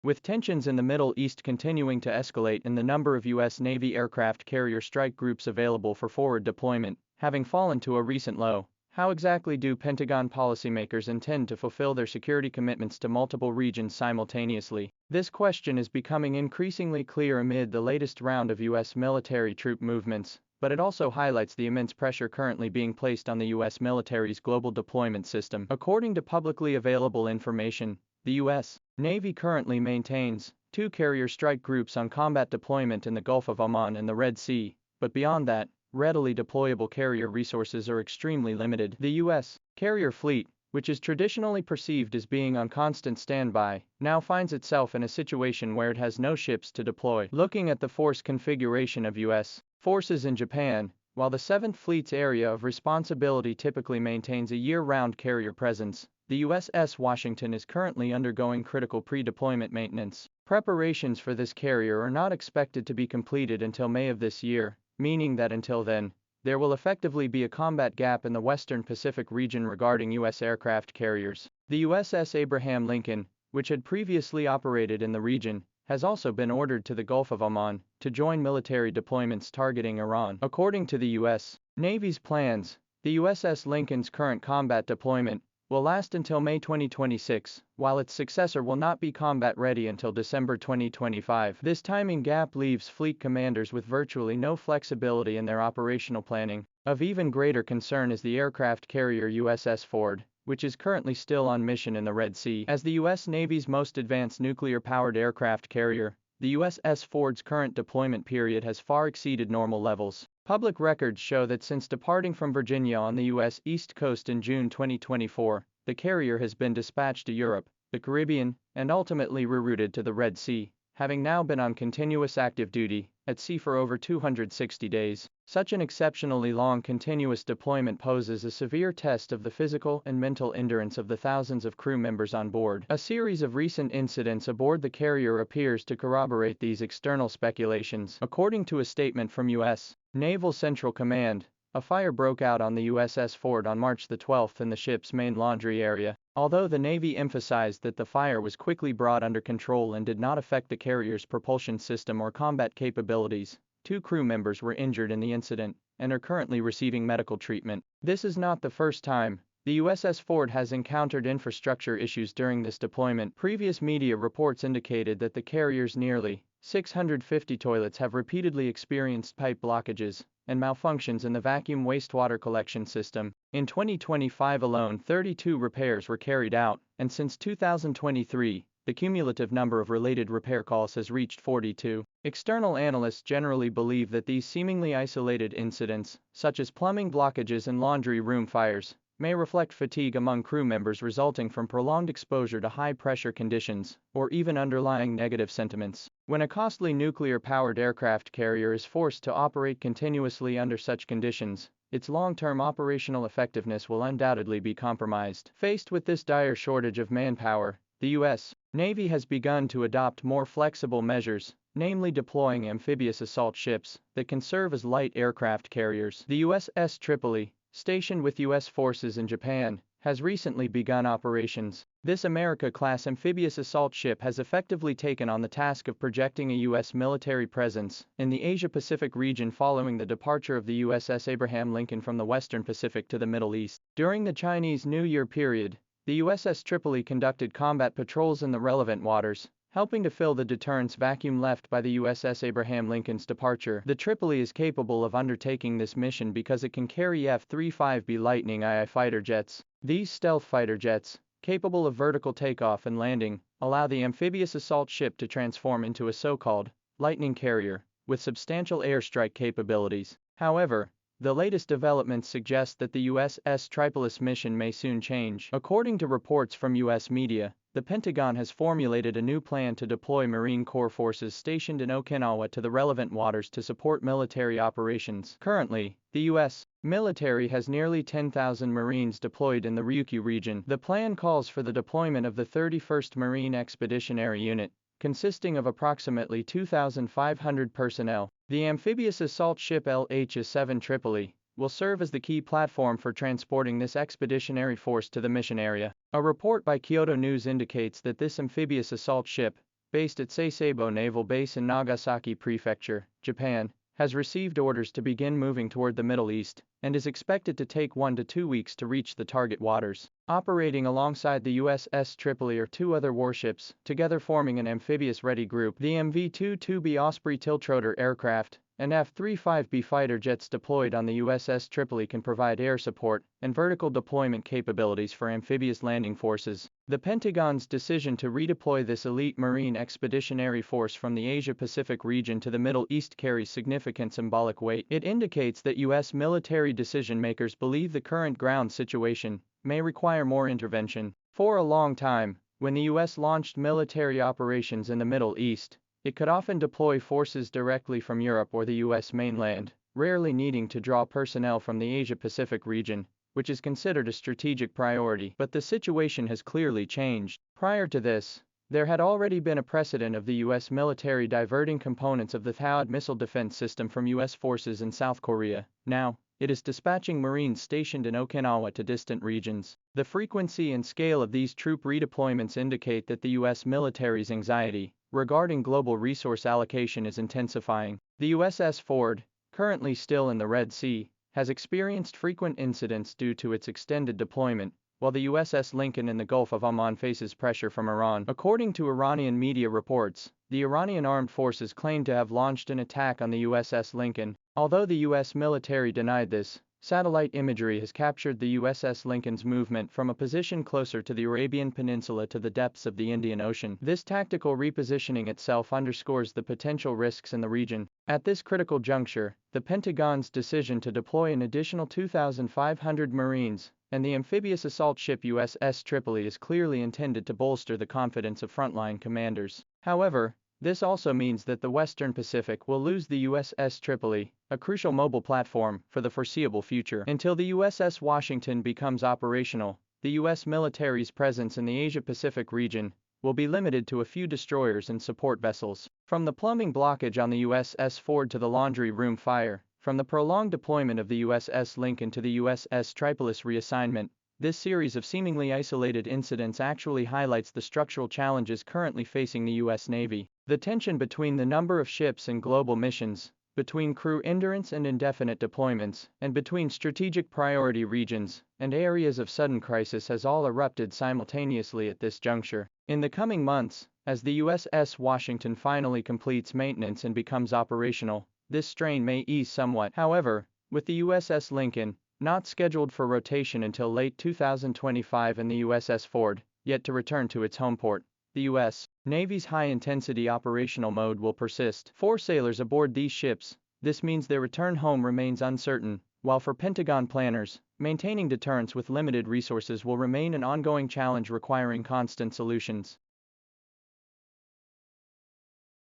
With tensions in the Middle East continuing to escalate and the number of U.S. Navy aircraft carrier strike groups available for forward deployment having fallen to a recent low, how exactly do Pentagon policymakers intend to fulfill their security commitments to multiple regions simultaneously? This question is becoming increasingly clear amid the latest round of U.S. military troop movements, but it also highlights the immense pressure currently being placed on the U.S. military's global deployment system. According to publicly available information, the U.S. Navy currently maintains 2 carrier strike groups on combat deployment in the Gulf of Oman and the Red Sea, but beyond that, readily deployable carrier resources are extremely limited. The U.S. carrier fleet, which is traditionally perceived as being on constant standby, now finds itself in a situation where it has no ships to deploy. Looking at the force configuration of U.S. forces in Japan, while the 7th Fleet's area of responsibility typically maintains a year-round carrier presence, the USS Washington is currently undergoing critical pre-deployment maintenance. Preparations for this carrier are not expected to be completed until May of this year, meaning that until then, there will effectively be a combat gap in the Western Pacific region regarding U.S. aircraft carriers. The USS Abraham Lincoln, which had previously operated in the region, has also been ordered to the Gulf of Oman to join military deployments targeting Iran. According to the U.S. Navy's plans, the USS Lincoln's current combat deployment will last until May 2026, while its successor will not be combat-ready until December 2025. This timing gap leaves fleet commanders with virtually no flexibility in their operational planning. Of even greater concern is the aircraft carrier USS Ford, which is currently still on mission in the Red Sea. As the U.S. Navy's most advanced nuclear-powered aircraft carrier, the USS Ford's current deployment period has far exceeded normal levels. Public records show that since departing from Virginia on the U.S. East Coast in June 2024, the carrier has been dispatched to Europe, the Caribbean, and ultimately rerouted to the Red Sea, having now been on continuous active duty at sea for over 260 days. Such an exceptionally long continuous deployment poses a severe test of the physical and mental endurance of the thousands of crew members on board. A series of recent incidents aboard the carrier appears to corroborate these external speculations. According to a statement from U.S. Naval Central Command, a fire broke out on the USS Ford on March 12 in the ship's main laundry area. Although the Navy emphasized that the fire was quickly brought under control and did not affect the carrier's propulsion system or combat capabilities, 2 crew members were injured in the incident and are currently receiving medical treatment. This is not the first time the USS Ford has encountered infrastructure issues during this deployment. Previous media reports indicated that the carrier's nearly 650 toilets have repeatedly experienced pipe blockages and malfunctions in the vacuum wastewater collection system. In 2025 alone, 32 repairs were carried out, and since 2023, the cumulative number of related repair calls has reached 42. External analysts generally believe that these seemingly isolated incidents, such as plumbing blockages and laundry room fires, may reflect fatigue among crew members resulting from prolonged exposure to high-pressure conditions, or even underlying negative sentiments. When a costly nuclear-powered aircraft carrier is forced to operate continuously under such conditions, its long-term operational effectiveness will undoubtedly be compromised. Faced with this dire shortage of manpower, the U.S. Navy has begun to adopt more flexible measures, namely deploying amphibious assault ships that can serve as light aircraft carriers. The USS Tripoli, stationed with U.S. forces in Japan, has recently begun operations. This America-class amphibious assault ship has effectively taken on the task of projecting a U.S. military presence in the Asia-Pacific region following the departure of the USS Abraham Lincoln from the Western Pacific to the Middle East. During the Chinese New Year period, the USS Tripoli conducted combat patrols in the relevant waters, helping to fill the deterrence vacuum left by the USS Abraham Lincoln's departure. The Tripoli is capable of undertaking this mission because it can carry F-35B Lightning II fighter jets. These stealth fighter jets, capable of vertical takeoff and landing, allow the amphibious assault ship to transform into a so-called Lightning carrier with substantial airstrike capabilities. However, the latest developments suggest that the USS Tripolis mission may soon change. According to reports from U.S. media, the Pentagon has formulated a new plan to deploy Marine Corps forces stationed in Okinawa to the relevant waters to support military operations. Currently, the U.S. military has nearly 10,000 Marines deployed in the Ryukyu region. The plan calls for the deployment of the 31st Marine Expeditionary Unit, consisting of approximately 2,500 personnel. The amphibious assault ship LH-7 Tripoli will serve as the key platform for transporting this expeditionary force to the mission area. A report by Kyoto News indicates that this amphibious assault ship, based at Sasebo Naval Base in Nagasaki Prefecture, Japan, has received orders to begin moving toward the Middle East, and is expected to take 1 to 2 weeks to reach the target waters. Operating alongside the USS Tripoli are 2 other warships, together forming an amphibious-ready group, the MV-22B Osprey tiltrotor aircraft and F-35B fighter jets deployed on the USS Tripoli can provide air support and vertical deployment capabilities for amphibious landing forces. The Pentagon's decision to redeploy this elite Marine Expeditionary Force from the Asia-Pacific region to the Middle East carries significant symbolic weight. It indicates that U.S. military decision-makers believe the current ground situation may require more intervention. For a long time, when the U.S. launched military operations in the Middle East, it could often deploy forces directly from Europe or the U.S. mainland, rarely needing to draw personnel from the Asia-Pacific region, which is considered a strategic priority. But the situation has clearly changed. Prior to this, there had already been a precedent of the U.S. military diverting components of the THAAD missile defense system from U.S. forces in South Korea. Now, it is dispatching Marines stationed in Okinawa to distant regions. The frequency and scale of these troop redeployments indicate that the U.S. military's anxiety regarding global resource allocation is intensifying. The USS Ford, currently still in the Red Sea, has experienced frequent incidents due to its extended deployment, while the USS Lincoln in the Gulf of Oman faces pressure from Iran. According to Iranian media reports, the Iranian armed forces claim to have launched an attack on the USS Lincoln. Although the U.S. military denied this, satellite imagery has captured the USS Lincoln's movement from a position closer to the Arabian Peninsula to the depths of the Indian Ocean. This tactical repositioning itself underscores the potential risks in the region. At this critical juncture, the Pentagon's decision to deploy an additional 2,500 Marines and the amphibious assault ship USS Tripoli is clearly intended to bolster the confidence of frontline commanders. However, this also means that the Western Pacific will lose the USS Tripoli, a crucial mobile platform, for the foreseeable future. Until the USS Washington becomes operational, the U.S. military's presence in the Asia-Pacific region will be limited to a few destroyers and support vessels. From the plumbing blockage on the USS Ford to the laundry room fire, from the prolonged deployment of the USS Lincoln to the USS Tripolis reassignment, this series of seemingly isolated incidents actually highlights the structural challenges currently facing the U.S. Navy. The tension between the number of ships and global missions, between crew endurance and indefinite deployments, and between strategic priority regions and areas of sudden crisis has all erupted simultaneously at this juncture. In the coming months, as the USS Washington finally completes maintenance and becomes operational, this strain may ease somewhat. However, with the USS Lincoln, not scheduled for rotation until late 2025, and the USS Ford, yet to return to its home port, the U.S. Navy's high-intensity operational mode will persist. For sailors aboard these ships, this means their return home remains uncertain, while for Pentagon planners, maintaining deterrence with limited resources will remain an ongoing challenge requiring constant solutions.